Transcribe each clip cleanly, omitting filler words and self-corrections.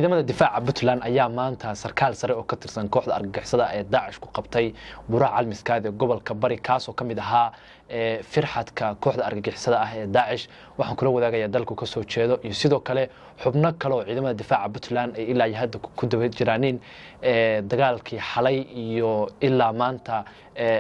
ciidamada difaaca Puntland ayaa maanta sarkaal sare oo ka tirsan kooxda argagixisada ee Daesh ku qabtay Buuraha Calmiskaad ee gobolka Bari kaas oo kamid ahaa firxadka kooxda argagixisada ah ee Daesh waxaan kula wadaagayaa dalku ka soo jeedo iyo sidoo kale xubno kale oo ciidamada difaaca Puntland ay ilaa hadda ku daba jiraaneen dagaalkii xalay iyo ilaa maanta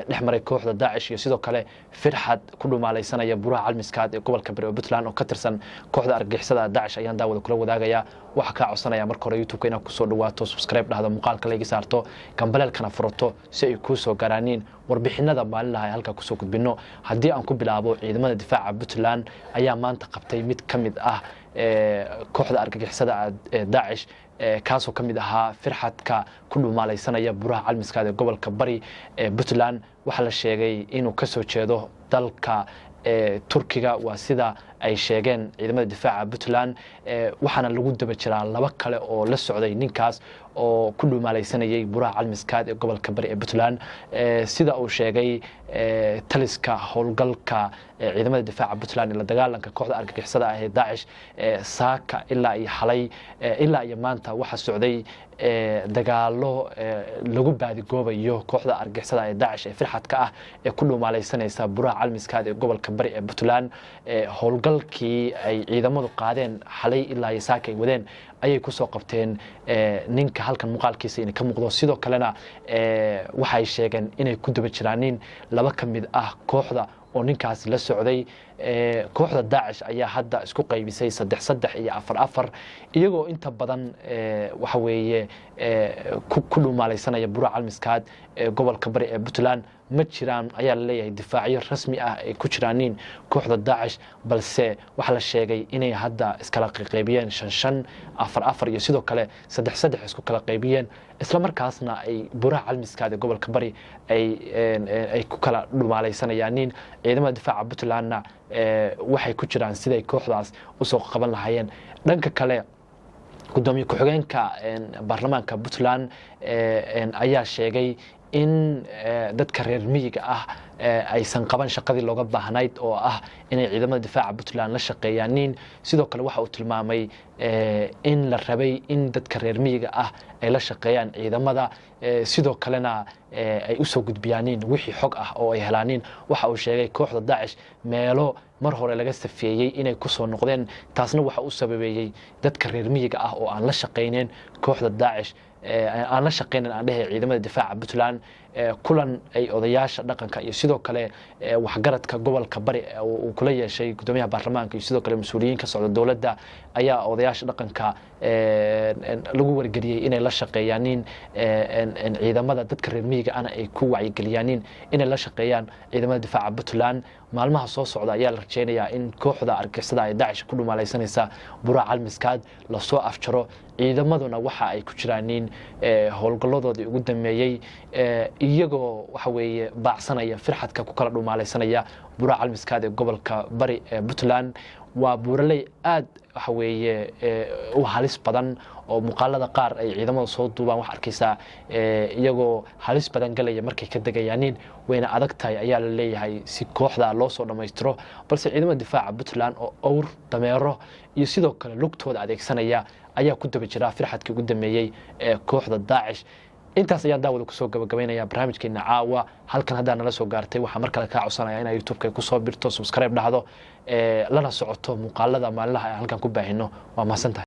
dhexmaray kooxda Daesh iyo sidoo kale firxad ku dhumaalaysanaya Buuraha Calmiskaad ee gobolka Bari oo Puntland oo ka tirsan kooxda argagixisada Daesh ayaan daawada kula wadaagayaa waxa ka codsanaya marka hore YouTube-ka inaad ku soo dhawaato subscribe dhahdo muuqaalka la iga saarto gambaleelkana furato si ay ku soo garaaniin warbixinada maalinlaha halka ku soo gudbino haddii aan ku bilaabo ciidamada difaaca Puntland ayaa maanta qabtay mid kamid ah kooxda argagixisada Daesh kaasoo kamid ahaa firxadka ku dhumaalaysanaya Buuraha Calmiskaad ee gobolka Bari ee Puntland waxa la sheegay inuu ka soo jeedo dalka Turkiga waa sida ay sheegeen ciidamada difaaca Puntland waxaana lagu daba jiraa laba kale oo la socday ninkaas oo ku dhumaalaysanayay Buuraha Calmiskaad ee gobolka Bari ee Puntland sida uu sheegay taliska howlgalka ciidamada difaaca Puntland ee la dagaalanka kooxda argagixisada ah ee Daesh saaka ilaa iyo xalay ilaa iyo maanta waxa socday dagaalo lagu baadigoobayo kooxda argagixisada ee Daesh ee firxadka ah ee ku dhumaalaysanaysa Buuraha Calmiskaad ee gobolka Bari ee Puntland howlgalkii ay ciidamadu qaadeen xalay ilaa iyo saaka ay wadeen ayay ku soo qabteen ninka halkan muuqaalkiisa inay ka muuqdo sidoo kalena waxay sheegeen inay ku daba jiraaniin laba kamid ah kooxda oo ninkaas la socday kooxda Daesh ayaa hadda isku qaybisay 3 iyo 4 iyagoo inta badan waxa weeye ku dhumaalaysanaya Buuraha Calmiskaad ee gobolka Bari ee Puntland ma jiraan ayaa la leeyahay difaacyo rasmi ah ay ku jiraaniin kooxda Daesh balse waxa la sheegay inay hadda iskala qaybiyeen 5 4 iyo sidoo kale 3 isku kala qaybiyeen isla markaasna ay Buuraha Calmiskaad ee gobolka Bari ay ku kala dhumaalaysanayaan ciidamada difaaca Puntlandna waxay ku jiraan siday kooxdaas u soo qaban lahaayeen dhanka kale gudoomiye ku-xigeenka baarlamaanka Puntland ayaa sheegay in dadka reer miyiga ah aysan qaban shaqadii looga baahnayd oo ah inay ciidamada difaaca Puntland la shaqeeyaan sidoo kale waxa uu tilmaamay in la rabay in dadka reer miyiga ah ay la shaqeeyaan ciidamada sidoo kalena ay u soo gudbiyaan wixii xog ah oo ay helaan waxa uu sheegay kooxda Daesh meelo mar hore laga safeeyay inay ku soo noqdeen taasna waxa uu sababeeyay dadka reer miyiga ah oo aan la shaqeyneen kooxda Daesh aan la shaqeynin aan dhahay ciidamada difaaca Puntland kulan ay odayaasha dhaqanka iyo sidoo kale waxgaradka gobolka Bari uu kula yeeshay gudoomiyaha baarlamaanka iyo sidoo kale mas'uuliyiin ka socda dawladda ayaa odayaasha dhaqanka lagu wargeliyay inay la shaqeeyaan ciidamada dadka reer miyiga ana ay ku wacyigeliyaan inay la shaqeeyaan ciidamada difaaca Puntland maalmaha soo socda ayaa la rajeynayaa in kooxda argagixisada ee Daesh ku dhumaalaysanaysa Buuraha Calmiskaad la soo afjaro ciidamaduna waxa ay ku jiraan howlgaladoodii ugu dambeeyay iyagoo waxa weeye baacsanaya firxadka ku kala dhumaalaysanaya Buuraha Calmiskaad ee gobolka Bari ee Puntland waa buuraley aad waxa weeye u halis badan oo muuqaalada qaar ay ciidamada soo duubaan wax arkaysa iyagoo halis badan galaya markay ka dagayaan wayna adag tahay ayaa la leeyahay si kooxda loo soo dhameystiro balse ciidamada difaaca Puntland oo awr dameero iyo sidoo kale lugtooda adeegsanaya ayaa ku daba jira firxadkii ugu dambeeyay ee kooxda Daesh intaas ayaan daawada ku soo gabagabeynaya barnaamijkeena caawa halkan hadda nala soo gaartay waxa mar kale ka codsanaya in YouTube-ka ku soo birto subscribe dhahdo lana socoto muuqaalada maalinlaha halkan ku baahino waa mahadsantahay